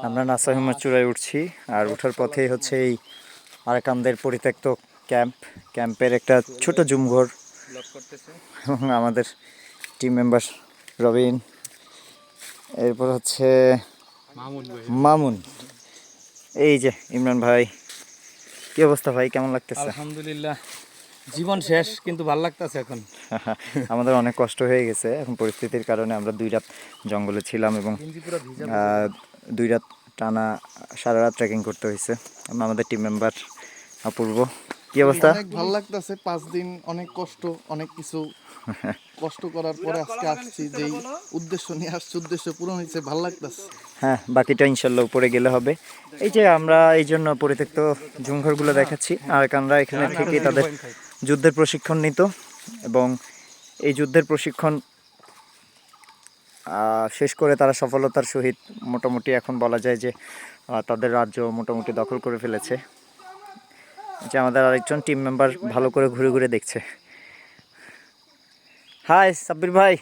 আমরা নাসাহিমার চূড়ায় উঠছি আর ওঠার পথেই হচ্ছে এই আরাকানদের পরিত্যক্ত ক্যাম্পের একটা ছোট জুমঘর এবং আমাদের টিম মেম্বার রবিন, এরপর হচ্ছে মামুন, এই যে ইমরান ভাই। কি অবস্থা ভাই, কেমন লাগতেছে? আলহামদুলিল্লাহ, জীবন শেষ কিন্তু ভালো লাগতেছে এখন। আমাদের অনেক কষ্ট হয়ে গেছে এখন পরিস্থিতির কারণে। আমরা 2 রাত জঙ্গলে ছিলাম এবং 2 রাত টানা সারা রাত ট্রেকিং করতে হয়েছে। আমাদের টিম মেম্বার অপূর্ব, কি অবস্থা? অনেক ভালো লাগতেছে। 5 দিন অনেক কষ্ট, অনেক কিছু কষ্ট করার পরে আজকে আসছি, যেই উদ্দেশ্য নিয়ে আসছি উদ্দেশ্য পূরণ হয়েছে, ভালো লাগতেছে। হ্যাঁ, বাকিটা ইনশাল্লাহ উপরে গেলে হবে। এই যে আমরা এই জন্য পরিত্যক্ত জুমঘরগুলো দেখাচ্ছি। আরাকানরা এখানে থেকে তাদের যুদ্ধের প্রশিক্ষণ নিত এবং এই যুদ্ধের প্রশিক্ষণ শেষ করে তারা সফলতার সহিত মোটামুটি এখন বলা যায় যে তাদের রাজ্য মোটামুটি দখল করে ফেলেছে। যে আমাদের আরেকজন টিম মেম্বার ভালো করে ঘুরে ঘুরে দেখছে। হাই সাব্বির ভাই।